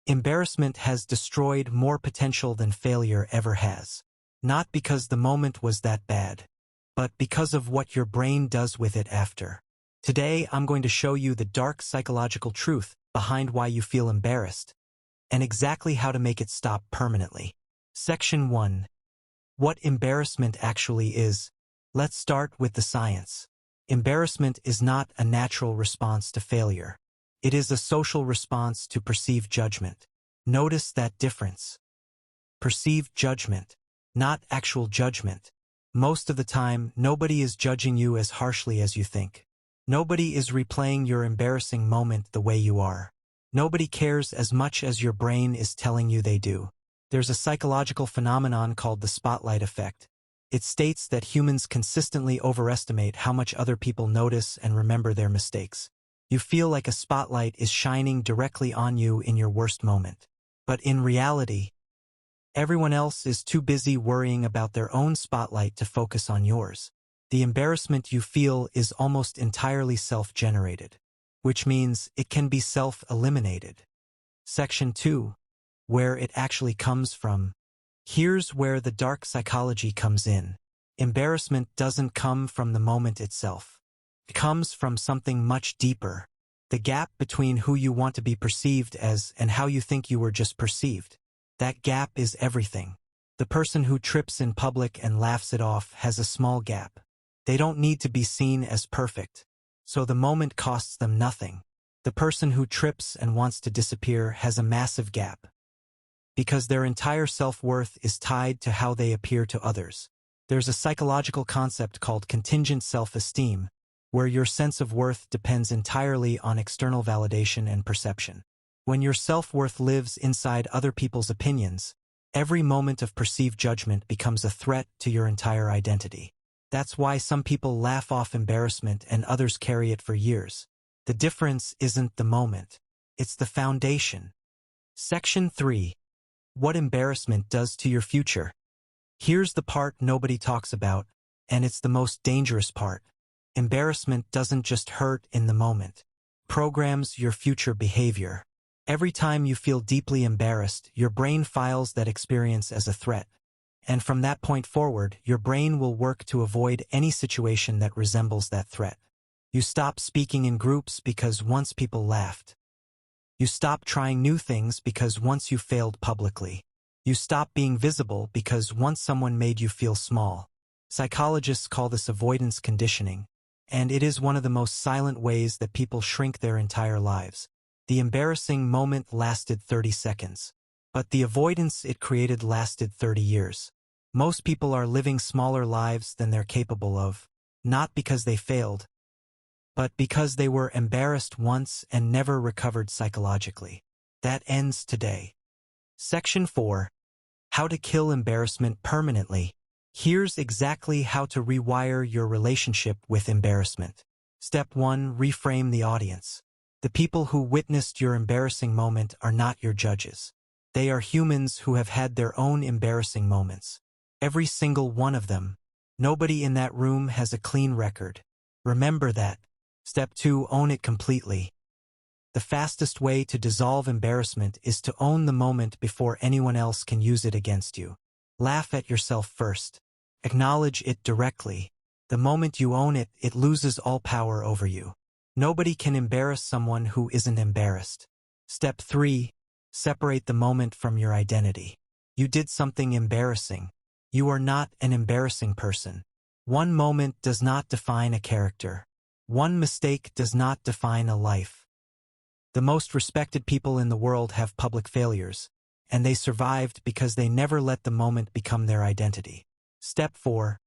Embarrassment has destroyed more potential than failure ever has. Not because the moment was that bad, but because of what your brain does with it after. Today, I'm going to show you the dark psychological truth behind why you feel embarrassed, and exactly how to make it stop permanently. Section 1. What embarrassment actually is. Let's start with the science. Embarrassment is not a natural response to failure. It is a social response to perceived judgment. Notice that difference. Perceived judgment, not actual judgment. Most of the time, nobody is judging you as harshly as you think. Nobody is replaying your embarrassing moment the way you are. Nobody cares as much as your brain is telling you they do. There's a psychological phenomenon called the spotlight effect. It states that humans consistently overestimate how much other people notice and remember their mistakes. You feel like a spotlight is shining directly on you in your worst moment. But in reality, everyone else is too busy worrying about their own spotlight to focus on yours. The embarrassment you feel is almost entirely self-generated, which means it can be self-eliminated. Section 2. Where it actually comes from. Here's where the dark psychology comes in. Embarrassment doesn't come from the moment itself. It comes from something much deeper. The gap between who you want to be perceived as and how you think you were just perceived. That gap is everything. The person who trips in public and laughs it off has a small gap. They don't need to be seen as perfect, so the moment costs them nothing. The person who trips and wants to disappear has a massive gap, because their entire self-worth is tied to how they appear to others. There's a psychological concept called contingent self-esteem, where your sense of worth depends entirely on external validation and perception. When your self-worth lives inside other people's opinions, every moment of perceived judgment becomes a threat to your entire identity. That's why some people laugh off embarrassment and others carry it for years. The difference isn't the moment, it's the foundation. Section 3. What embarrassment does to your future. Here's the part nobody talks about, and it's the most dangerous part. Embarrassment doesn't just hurt in the moment. It programs your future behavior. Every time you feel deeply embarrassed, your brain files that experience as a threat. And from that point forward, your brain will work to avoid any situation that resembles that threat. You stop speaking in groups because once people laughed. You stop trying new things because once you failed publicly. You stop being visible because once someone made you feel small. Psychologists call this avoidance conditioning, and it is one of the most silent ways that people shrink their entire lives. The embarrassing moment lasted 30 seconds, but the avoidance it created lasted 30 years. Most people are living smaller lives than they're capable of, not because they failed, but because they were embarrassed once and never recovered psychologically. That ends today. Section 4. How to kill embarrassment permanently. Here's exactly how to rewire your relationship with embarrassment. Step 1. Reframe the audience. The people who witnessed your embarrassing moment are not your judges. They are humans who have had their own embarrassing moments. Every single one of them. Nobody in that room has a clean record. Remember that. Step 2. Own it completely. The fastest way to dissolve embarrassment is to own the moment before anyone else can use it against you. Laugh at yourself first. Acknowledge it directly. The moment you own it, it loses all power over you. Nobody can embarrass someone who isn't embarrassed. Step 3. Separate the moment from your identity. You did something embarrassing. You are not an embarrassing person. One moment does not define a character. One mistake does not define a life. The most respected people in the world have public failures, and they survived because they never let the moment become their identity. Step 4.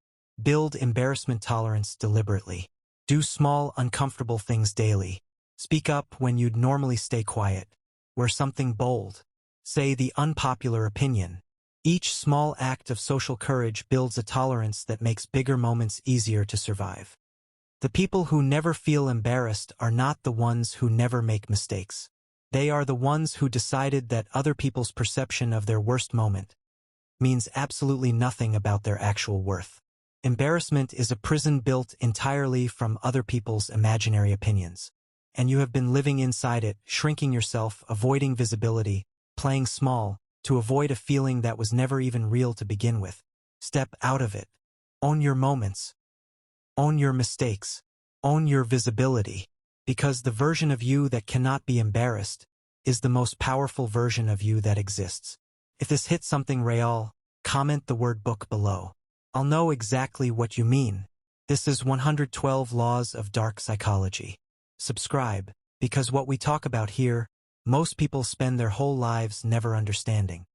Build embarrassment tolerance deliberately. Do small, uncomfortable things daily. Speak up when you'd normally stay quiet. Wear something bold. Say the unpopular opinion. Each small act of social courage builds a tolerance that makes bigger moments easier to survive. The people who never feel embarrassed are not the ones who never make mistakes. They are the ones who decided that other people's perception of their worst moment means absolutely nothing about their actual worth. Embarrassment is a prison built entirely from other people's imaginary opinions, and you have been living inside it, shrinking yourself, avoiding visibility, playing small, to avoid a feeling that was never even real to begin with. Step out of it. Own your moments. Own your mistakes. Own your visibility. Because the version of you that cannot be embarrassed is the most powerful version of you that exists. If this hits something real, comment the word book below. I'll know exactly what you mean. This is 112 Laws of Dark Psychology. Subscribe, because what we talk about here, most people spend their whole lives never understanding.